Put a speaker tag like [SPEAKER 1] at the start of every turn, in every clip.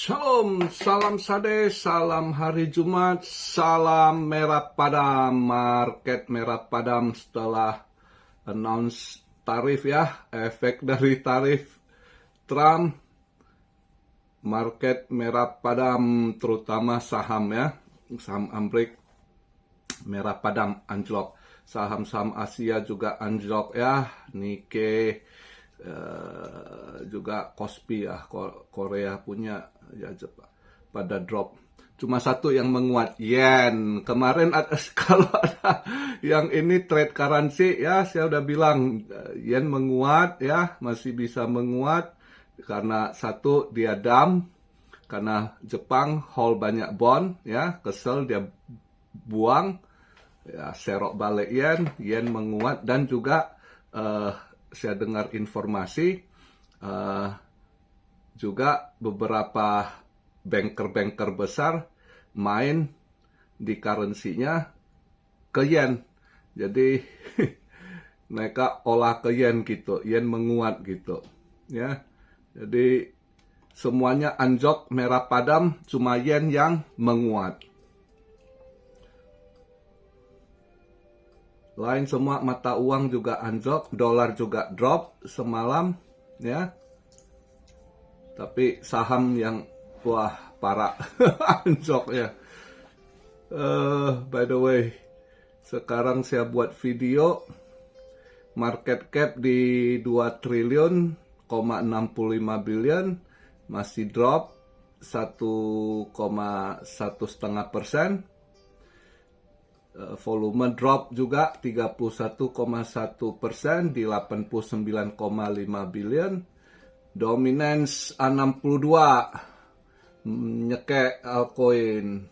[SPEAKER 1] Shalom, salam sade, salam hari Jumat, salam merah padam, market merah padam setelah announce tarif ya, efek dari tarif Trump, market merah padam terutama saham ya, saham Amerika merah padam anjlok, saham-saham Asia juga anjlok ya, Nikkei, juga Kospi ya, Korea punya ya pada drop. Cuma satu yang menguat, yen. Kemarin ada, kalau ada yang ini trade currency ya, saya udah bilang yen menguat ya, masih bisa menguat karena satu dia dump, karena Jepang hold banyak bond ya, kesel dia buang ya, serok balik yen menguat, dan juga saya dengar informasi juga beberapa banker-banker besar main di currency-nya ke yen. Jadi mereka olah ke yen gitu, yen menguat gitu. Ya. Jadi semuanya anjlok merah padam, cuma yen yang menguat. Lain semua mata uang juga anjlok, dolar juga drop semalam ya. Tapi saham yang wah parah anjlok ya. By the way, sekarang saya buat video market cap di 2 triliun, 65 billion, masih drop 1,1,5%. Volume drop juga 31,1% di 89,5 billion. Dominance 62, nyekek altcoin,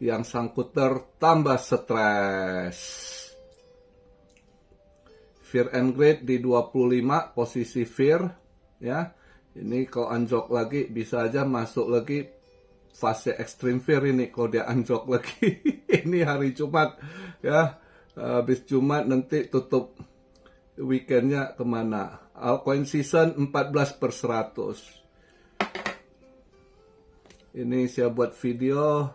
[SPEAKER 1] yang sangkuter tambah stres. Fear and Greed di 25, posisi fear ya. Ini kalau anjlok lagi bisa aja masuk lagi fase extreme fear ini kalau dia anjlok lagi. Ini hari Jumat ya. Habis Jumat nanti tutup weekendnya kemana? Altcoin season 14/100. Ini saya buat video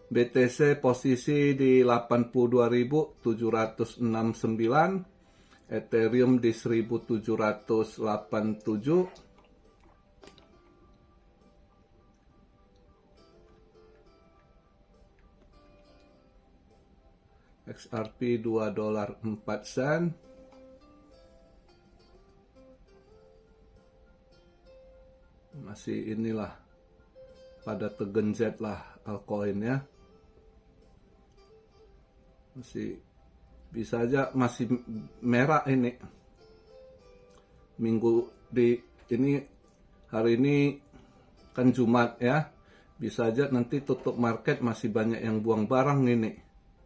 [SPEAKER 1] BTC posisi di 82.769, Ethereum di 1.787, XRP $2.04. Masih inilah pada tegenjet lah altcoin ya. Masih bisa aja masih merah ini. Minggu di ini, hari ini kan Jumat ya. Bisa aja nanti tutup market masih banyak yang buang barang ini.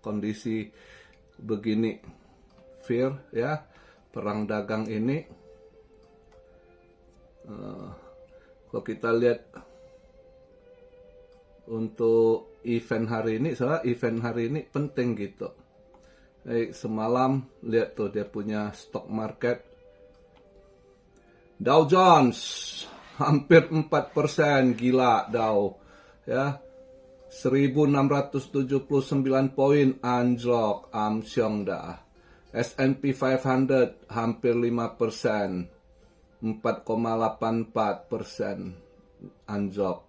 [SPEAKER 1] Kondisi begini, fear ya, perang dagang ini. Kalau kita lihat untuk event hari ini, soalnya event hari ini penting gitu. Semalam lihat tuh dia punya stock market. Dow Jones hampir 4%, gila Dow ya. 1.679 poin anjlok, amsyong dah. S&P 500 hampir 5%, 4,84% anjlok,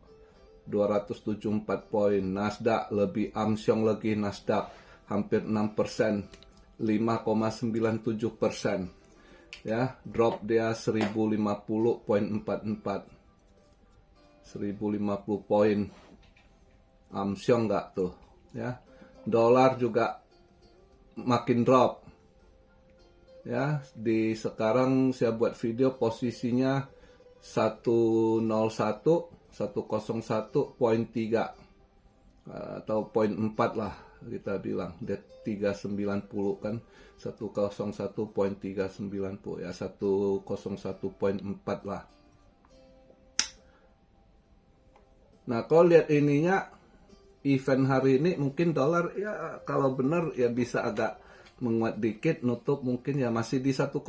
[SPEAKER 1] 274 poin. Nasdaq lebih amsyong lagi, Nasdaq hampir 6%, 5,97%. Ya, drop dia 1050,44. 1050 poin. Amsyong nggak tuh ya. Dolar juga makin drop ya. Di sekarang saya buat video posisinya 101,3 atau 0,4 lah kita bilang. Dia 390 kan, 101,390 ya, 101,4 lah. Nah, kalau lihat ininya event hari ini, mungkin dolar ya kalau benar ya bisa agak menguat dikit, nutup mungkin ya masih di 101,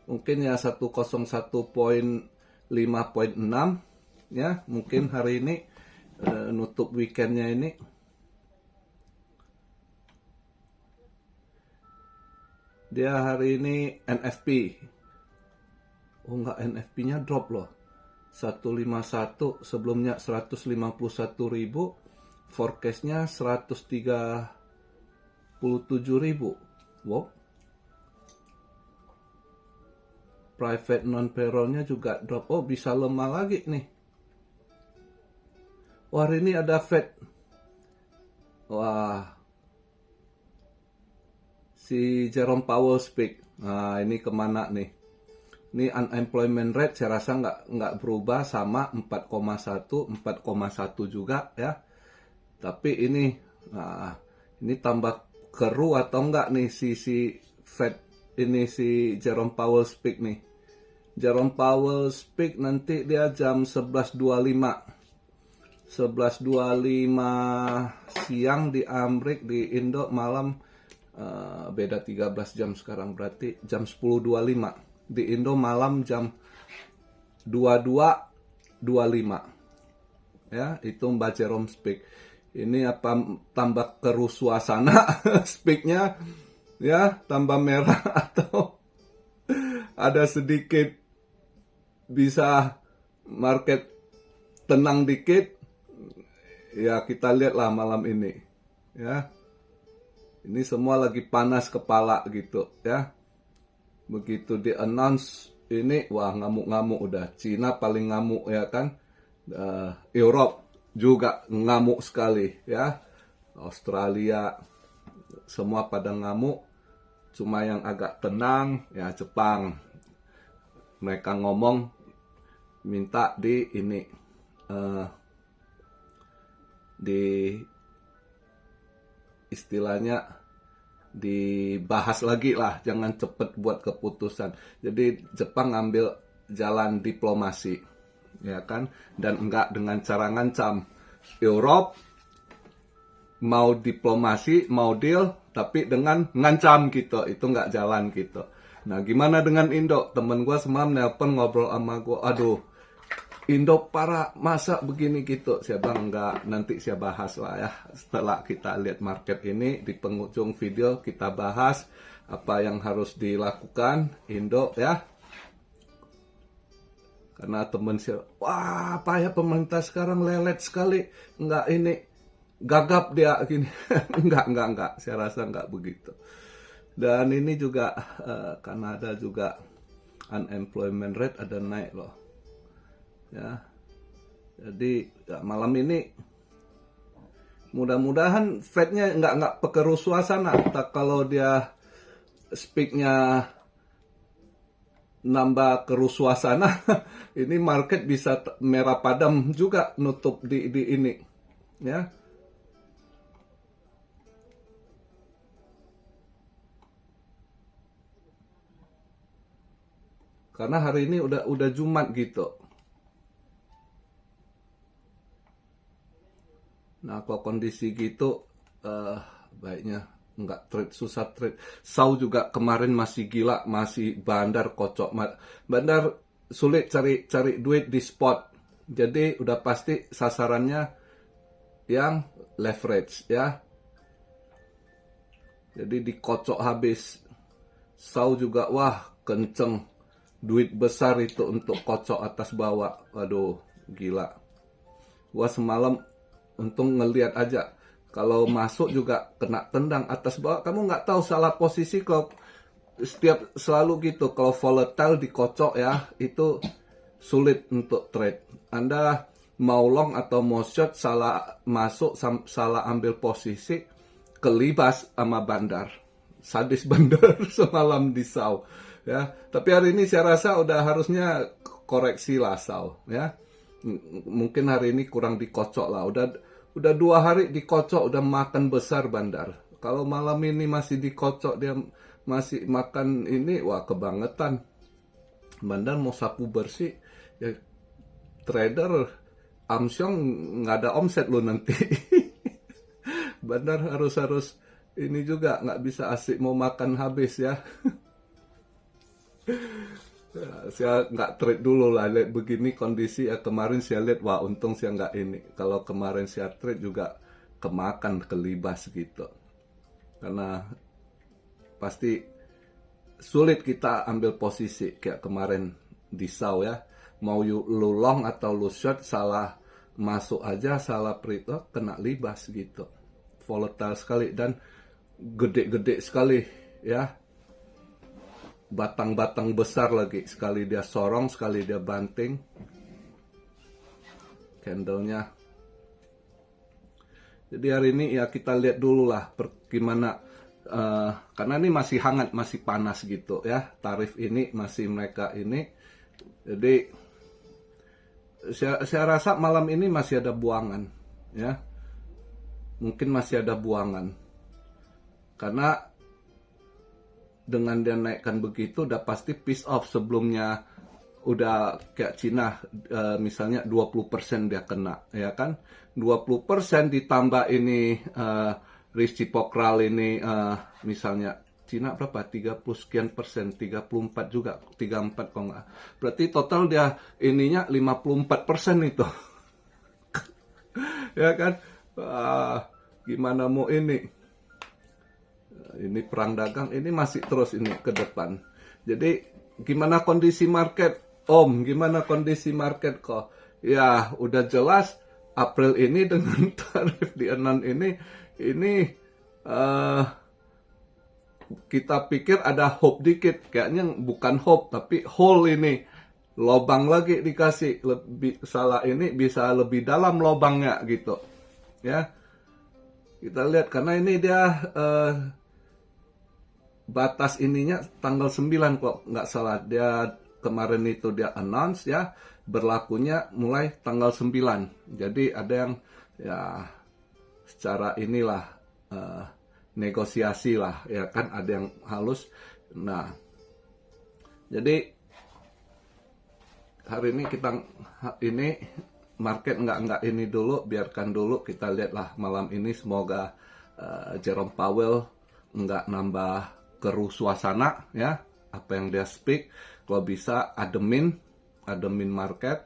[SPEAKER 1] mungkin ya 101.05 5,6 ya, mungkin hari ini nutup weekendnya ini. Dia hari ini NFP. Oh enggak, NFP-nya drop loh. 151, sebelumnya 151.000, forecast-nya 137.000. Wow. Private non-payroll-nya juga drop. Oh, bisa lemah lagi nih. Oh, hari ini ada Fed. Wah. Si Jerome Powell speak. Nah, ini kemana nih? Ini unemployment rate saya rasa nggak berubah, sama 4,1, 4,1 juga ya. Tapi ini tambah keruh atau enggak nih si Fed ini, si Jerome Powell speak nih. Jerome Powell speak nanti dia jam 11.25. 11.25 siang di Amrik, di Indo malam, beda 13 jam sekarang, berarti jam 10.25. Di Indo malam jam 22.25. Ya, itu Mbak Jerome speak. Ini apa tambah keruh suasana speaknya ya, tambah merah atau ada sedikit bisa market tenang dikit. Ya, kita lihatlah malam ini. Ya. Ini semua lagi panas kepala gitu ya. Begitu di-announce ini, wah ngamuk-ngamuk udah. Cina paling ngamuk ya kan. Europe juga ngamuk sekali ya. Australia semua pada ngamuk. Cuma yang agak tenang ya Jepang. Mereka ngomong minta di ini di istilahnya dibahas lagi lah, jangan cepet buat keputusan. Jadi Jepang ngambil jalan diplomasi, ya kan, dan enggak dengan cara ngancam. Europe mau diplomasi, mau deal, tapi dengan ngancam gitu, itu enggak jalan gitu. Nah, gimana dengan Indo? Temen gue semalam nelpon ngobrol sama gue, aduh, Indo para masa begini gitu. Saya bilang enggak, nanti saya bahas lah ya. Setelah kita lihat market ini, di penghujung video kita bahas apa yang harus dilakukan Indo ya. Karena temen saya, wah apa ya pemerintah sekarang lelet sekali. Enggak ini, gagap dia gini. enggak. Saya rasa enggak begitu. Dan ini juga, Kanada juga unemployment rate ada naik loh. Ya, jadi ya, malam ini mudah-mudahan Fed-nya nggak pekeruh suasana. Kalau dia speak-nya nambah keruh suasana, ini market bisa merah padam juga nutup di ini, ya. Karena hari ini udah Jumat gitu. Nah, kalau kondisi gitu, baiknya nggak trade, susah trade. Sau juga kemarin masih gila, masih bandar kocok. Bandar sulit cari duit di spot. Jadi udah pasti sasarannya yang leverage ya. Jadi dikocok habis. Sau juga, wah kenceng. Duit besar itu untuk kocok atas bawah. Waduh, gila. Gua semalam untung ngelihat aja, kalau masuk juga kena tendang atas bawah. Kamu nggak tahu salah posisi, kalau setiap selalu gitu. Kalau volatile dikocok ya, itu sulit untuk trade. Anda mau long atau mau short, salah masuk, salah ambil posisi, kelibas sama bandar. Sadis bandar semalam di Sau. Ya, tapi hari ini saya rasa udah harusnya koreksi lah Sau. Ya, mungkin hari ini kurang dikocok lah. Udah 2 hari dikocok, udah makan besar bandar. Kalau malam ini masih dikocok, dia masih makan ini, wah kebangetan. Bandar mau sapu bersih, ya trader Amsyong nggak ada omset lo nanti. Bandar harus ini juga nggak bisa asik mau makan habis ya. Ya, saya nggak trade dulu lah, lihat begini kondisi ya kemarin saya lihat wah untung saya nggak ini. Kalau kemarin saya trade juga kemakan kelibas gitu. Karena pasti sulit kita ambil posisi kayak kemarin di SAW ya. Mau lu long atau lu short, salah masuk aja, salah perito kena libas gitu. Volatile sekali dan gede-gede sekali ya. Batang-batang besar lagi, sekali dia sorong, sekali dia banting. Candlenya. Jadi hari ini ya kita lihat dulu lah gimana, karena ini masih hangat, masih panas gitu ya. Tarif ini masih mereka ini. Jadi saya rasa malam ini masih ada buangan ya. Mungkin masih ada buangan. Karena dengan dia naikkan begitu udah pasti piece off. Sebelumnya udah kayak Cina misalnya 20% dia kena ya kan, 20% ditambah ini reciprocal ini misalnya Cina berapa, 30 sekian persen, 34 juga, 34 kok nggak, berarti total dia ininya 54% itu. Ya kan, gimana mau ini perang dagang ini masih terus ini ke depan. Jadi gimana kondisi market Om? Gimana kondisi market kok? Ya udah jelas April ini dengan tarif di Anon ini kita pikir ada hope dikit. Kayaknya bukan hope tapi hole ini. Lobang lagi dikasih, lebih salah ini bisa lebih dalam lobangnya gitu. Ya. Kita lihat karena ini dia batas ininya tanggal 9 kok nggak salah. Dia kemarin itu dia announce ya, berlakunya mulai tanggal 9. Jadi ada yang ya secara inilah negosiasi lah ya kan, ada yang halus. Nah, jadi hari ini kita ini market nggak ini dulu, biarkan dulu, kita lihatlah malam ini semoga Jerome Powell nggak nambah keruh suasana ya, apa yang dia speak kalau bisa ademin market,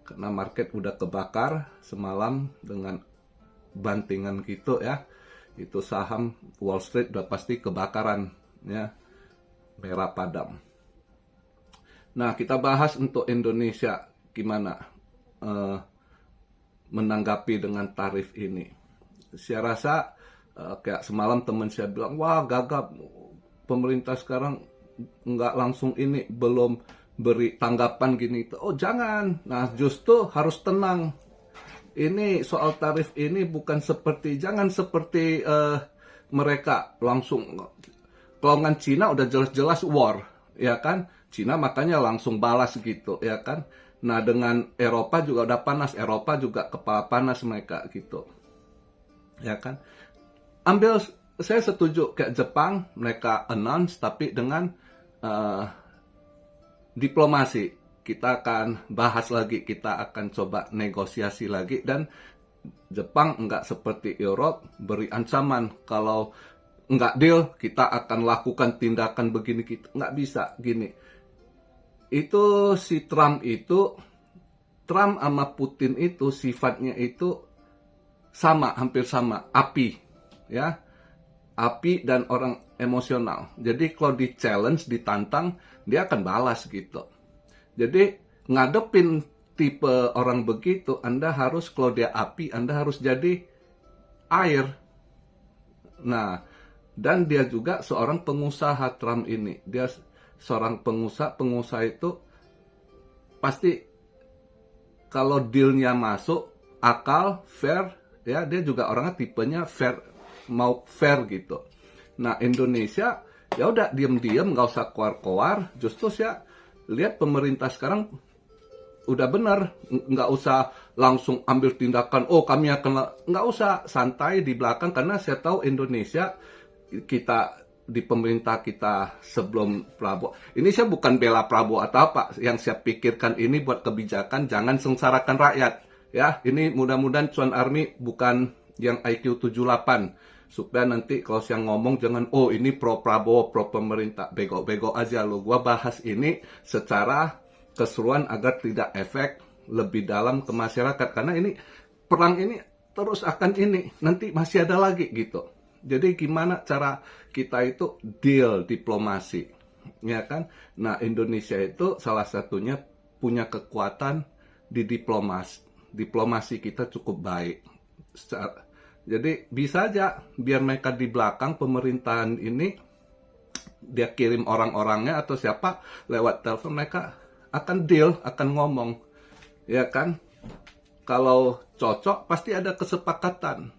[SPEAKER 1] karena market udah kebakar semalam dengan bantingan gitu ya. Itu saham Wall Street udah pasti kebakaran ya, merah padam. Nah, kita bahas untuk Indonesia gimana menanggapi dengan tarif ini. Saya rasa kayak semalam teman saya bilang, wah gagap, pemerintah sekarang nggak langsung ini, belum beri tanggapan gini. Oh jangan, nah justru harus tenang. Ini soal tarif ini bukan seperti, jangan seperti mereka langsung, pelongan Cina udah jelas-jelas war, ya kan? Cina makanya langsung balas gitu, ya kan? Nah dengan Eropa juga udah panas, Eropa juga kepala panas mereka gitu, ya kan? Saya setuju kayak Jepang, mereka announce tapi dengan diplomasi. Kita akan bahas lagi, kita akan coba negosiasi lagi, dan Jepang nggak seperti Eropa beri ancaman kalau nggak deal kita akan lakukan tindakan begini, kita nggak bisa gini. Itu si Trump sama Putin itu sifatnya itu sama, hampir sama, api ya, api dan orang emosional. Jadi kalau di challenge, ditantang, dia akan balas gitu. Jadi ngadepin tipe orang begitu, Anda harus, kalau dia api, Anda harus jadi air. Nah, dan dia juga seorang pengusaha, Trump ini. Dia seorang pengusaha itu pasti kalau dealnya masuk, akal, fair, ya dia juga orangnya tipenya fair, mau fair gitu. Nah, Indonesia ya udah diem-diem, nggak usah keluar-keluar. Justru saya lihat pemerintah sekarang udah benar, nggak usah langsung ambil tindakan, oh kami akan, nggak usah, santai di belakang, karena saya tahu Indonesia, kita di pemerintah kita sebelum Prabowo, ini saya bukan bela Prabowo atau apa, yang saya pikirkan ini buat kebijakan, jangan sengsarakan rakyat ya. Ini mudah-mudahan Cuan Army bukan yang IQ 78, Supaya nanti kalau siang ngomong jangan, oh ini pro Prabowo, pro pemerintah, bego-bego aja lo. Gua bahas ini secara keseruan agar tidak efek lebih dalam ke masyarakat. Karena ini perang ini terus akan ini, nanti masih ada lagi gitu. Jadi gimana cara kita itu deal diplomasi, ya kan? Nah, Indonesia itu salah satunya punya kekuatan di diplomasi kita cukup baik. Jadi bisa aja biar mereka di belakang pemerintahan ini, dia kirim orang-orangnya atau siapa lewat telepon, mereka akan deal, akan ngomong, ya kan? Kalau cocok pasti ada kesepakatan.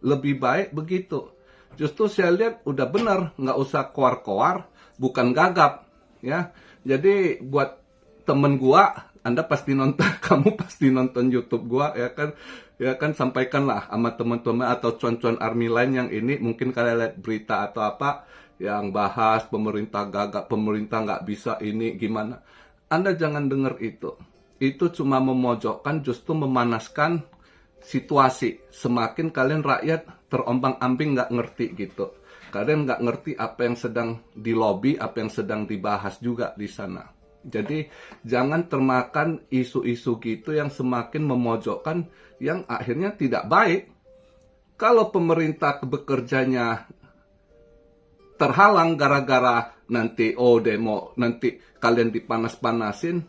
[SPEAKER 1] Lebih baik begitu. Justru saya lihat udah benar, nggak usah koar-koar, bukan gagap, ya. Jadi buat temen gua, Anda pasti nonton, kamu pasti nonton YouTube gua, ya kan? Ya kan, sampaikanlah sama teman-teman atau cuan-cuan army lain yang ini, mungkin kalian lihat berita atau apa, yang bahas pemerintah gagap, pemerintah nggak bisa ini, gimana. Anda jangan dengar itu. Itu cuma memojokkan, justru memanaskan situasi. Semakin kalian rakyat terombang-ambing nggak ngerti gitu. Kalian nggak ngerti apa yang sedang dilobi, apa yang sedang dibahas juga di sana. Jadi jangan termakan isu-isu gitu yang semakin memojokkan, yang akhirnya tidak baik. Kalau pemerintah bekerjanya terhalang gara-gara nanti demo, nanti kalian dipanas-panasin,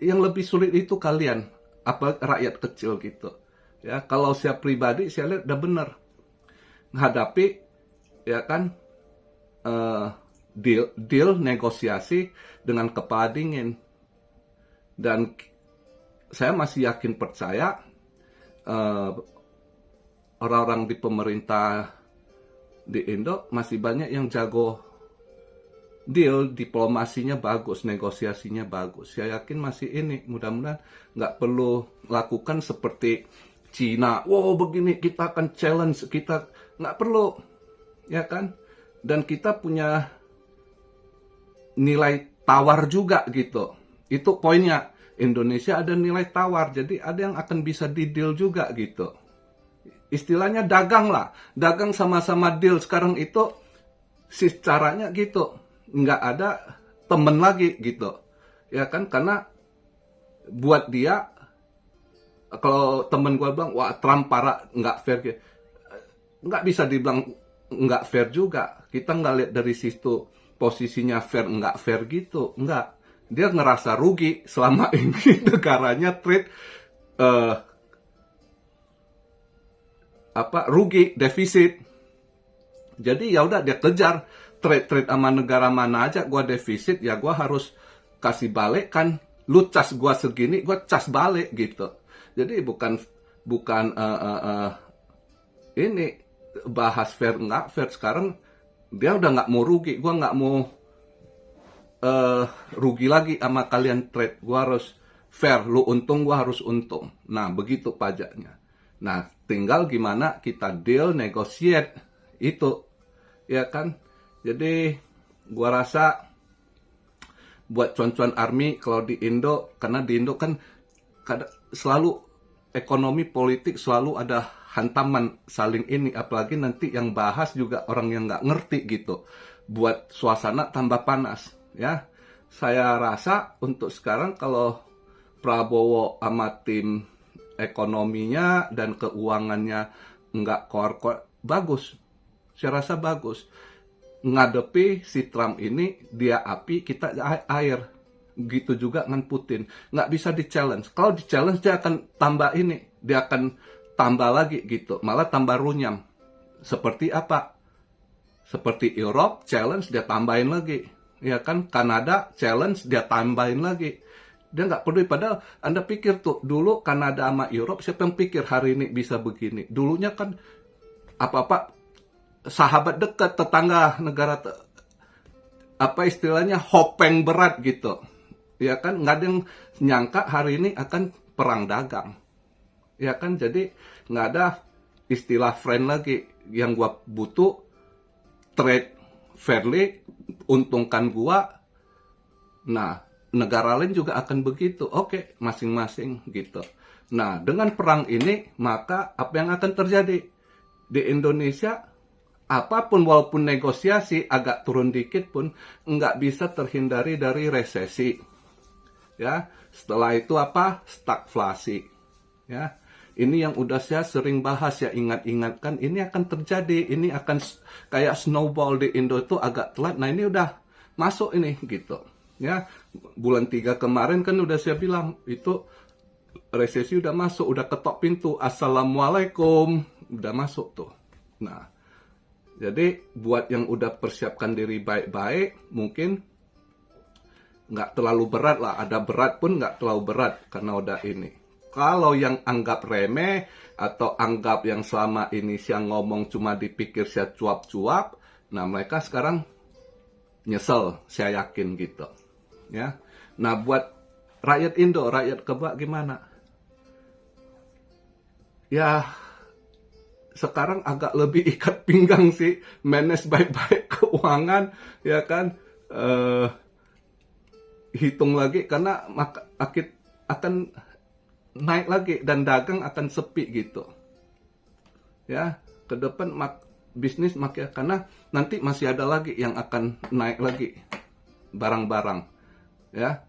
[SPEAKER 1] yang lebih sulit itu kalian, apa rakyat kecil gitu. Ya, kalau saya pribadi saya lihat udah benar menghadapi, ya kan, deal negosiasi dengan kepala dingin. Dan saya masih yakin percaya orang-orang di pemerintah di Indo masih banyak yang jago deal, diplomasinya bagus, negosiasinya bagus. Saya yakin masih ini, mudah-mudahan nggak perlu lakukan seperti Cina, wow begini kita akan challenge, kita nggak perlu, ya kan? Dan kita punya nilai tawar juga gitu. Itu poinnya. Indonesia ada nilai tawar, jadi ada yang akan bisa di-deal juga gitu. Istilahnya dagang lah. Dagang sama-sama deal. Sekarang itu caranya gitu. Nggak ada temen lagi gitu. Ya kan, karena buat dia, kalau temen gue bilang, wah Trump parah, nggak fair gitu. Nggak bisa dibilang nggak fair juga. Kita nggak lihat dari situ posisinya fair nggak fair gitu, nggak. Dia ngerasa rugi selama ini negaranya trade rugi, defisit. Jadi ya udah dia kejar trade sama negara mana aja, gua defisit ya gua harus kasih balik kan. Lu cas gua segini, gua cas balik gitu. Jadi bukan ini bahas fair nggak fair. Sekarang dia udah nggak mau rugi, gua nggak mau rugi lagi sama kalian trade. Gua harus fair, lu untung gua harus untung. Nah begitu pajaknya. Nah tinggal gimana kita deal, negotiate itu, ya kan. Jadi gua rasa buat cuan-cuan army kalau di Indo, karena di Indo kan selalu ekonomi politik selalu ada hantaman saling ini, apalagi nanti yang bahas juga orang yang nggak ngerti gitu, buat suasana tambah panas, ya. Saya rasa untuk sekarang kalau Prabowo sama tim ekonominya dan keuangannya nggak koar-koar, bagus. Saya rasa bagus. Ngadepi si Trump ini, dia api, kita air. Gitu juga dengan Putin. Nggak bisa di-challenge. Kalau di-challenge dia akan tambah ini. Dia akan tambah lagi gitu. Malah tambah runyam. Seperti apa? Seperti Europe, challenge, dia tambahin lagi. Ya kan? Kanada, challenge, dia tambahin lagi. Dia nggak peduli. Padahal Anda pikir tuh, dulu Kanada sama Europe, siapa yang pikir hari ini bisa begini? Dulunya kan apa-apa sahabat dekat, tetangga negara, apa istilahnya, hopeng berat gitu. Ya kan, nggak ada yang nyangka hari ini akan perang dagang. Ya kan, jadi nggak ada istilah friend lagi. Yang gua butuh trade fairly, untungkan gua. Nah, negara lain juga akan begitu. Oke, masing-masing gitu. Nah, dengan perang ini, maka apa yang akan terjadi? Di Indonesia, apapun walaupun negosiasi agak turun dikit pun nggak bisa terhindari dari resesi. Ya, setelah itu apa? Stagflasi. Ya, ini yang udah saya sering bahas ya, ingatkan ini akan terjadi, ini akan kayak snowball di Indo itu agak telat. Nah ini udah masuk ini gitu. Ya, bulan 3 kemarin kan udah saya bilang itu resesi udah masuk, udah ketok pintu. Assalamualaikum, udah masuk tuh. Nah, jadi buat yang udah persiapkan diri baik-baik, mungkin nggak terlalu berat lah. Ada berat pun nggak terlalu berat karena udah ini. Kalau yang anggap remeh atau anggap yang selama ini saya ngomong cuma dipikir saya cuap-cuap, nah mereka sekarang nyesel, saya yakin gitu. Ya. Nah, buat rakyat Indo, rakyat kebak gimana? Ya, sekarang agak lebih ikat pinggang sih, manage baik-baik keuangan, ya kan? Hitung lagi karena akan naik lagi dan dagang akan sepi gitu. Ya, ke depan bisnis makin karena nanti masih ada lagi yang akan naik lagi barang-barang. Ya.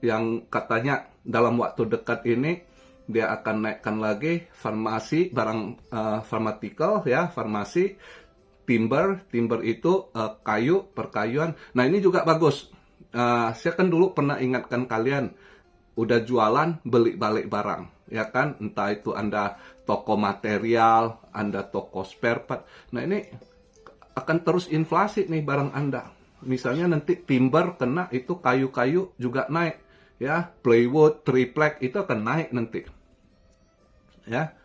[SPEAKER 1] Yang katanya dalam waktu dekat ini dia akan naikkan lagi farmasi, barang pharmaceutical ya, farmasi, timber itu kayu, perkayuan. Nah, ini juga bagus. Saya kan dulu pernah ingatkan kalian, udah jualan, beli balik barang, ya kan? Entah itu Anda toko material, Anda toko spare part. Nah, ini akan terus inflasi nih barang Anda. Misalnya nanti timber kena, itu kayu-kayu juga naik, ya. Plywood, triplek itu akan naik nanti, ya.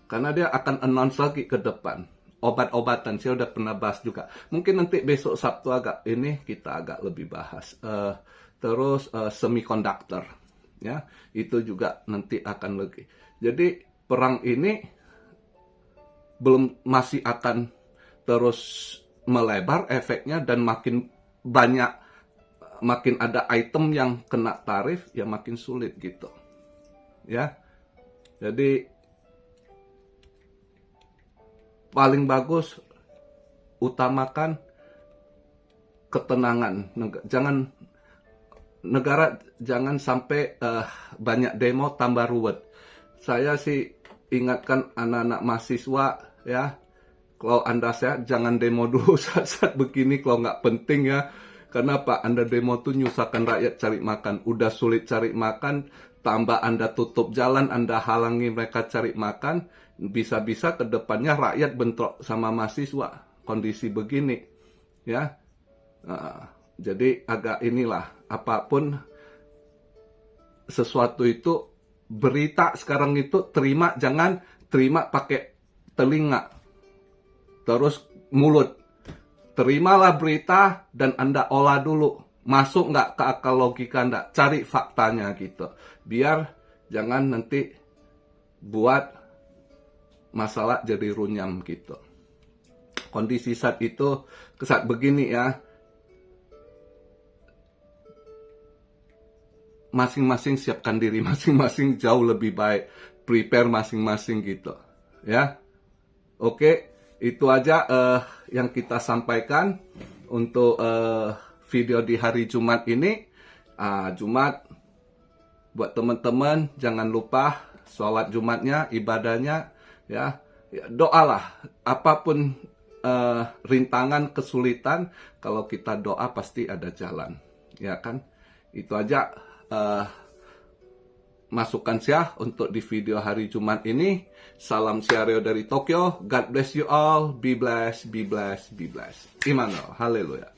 [SPEAKER 1] Karena dia akan announce lagi ke depan. Obat-obatan, saya udah pernah bahas juga. Mungkin nanti besok Sabtu kita agak lebih bahas. Terus semiconductor, ya, itu juga nanti akan lebih. Jadi perang ini masih akan terus melebar efeknya dan makin banyak, makin ada item yang kena tarif, ya makin sulit gitu, ya. Jadi paling bagus utamakan ketenangan. Negara jangan sampai banyak demo tambah ruwet. Saya sih ingatkan anak-anak mahasiswa ya, kalau Anda sehat jangan demo dulu saat-saat begini kalau nggak penting ya. Kenapa? Anda demo tuh nyusahkan rakyat cari makan. Udah sulit cari makan, tambah Anda tutup jalan, Anda halangi mereka cari makan, bisa-bisa ke depannya rakyat bentrok sama mahasiswa. Kondisi begini, ya. Jadi agak inilah, apapun sesuatu itu, berita sekarang itu jangan terima pakai telinga, terus mulut. Terimalah berita dan Anda olah dulu. Masuk nggak ke akal logika Anda? Cari faktanya gitu. Biar jangan nanti buat masalah jadi runyam gitu. Kondisi saat itu, saat begini ya, masing-masing siapkan diri, masing-masing jauh lebih baik. Prepare masing-masing gitu. Ya, oke. Itu aja yang kita sampaikan untuk video di hari Jumat ini. Jumat, buat teman-teman jangan lupa sholat Jumatnya, ibadahnya, ya doalah. Apapun rintangan, kesulitan, kalau kita doa pasti ada jalan, ya kan? Itu aja masukan saya untuk di video hari Jumat ini. Salam Siario dari Tokyo. God bless you all. Be blessed, be blessed, be blessed. Immanuel. Haleluya.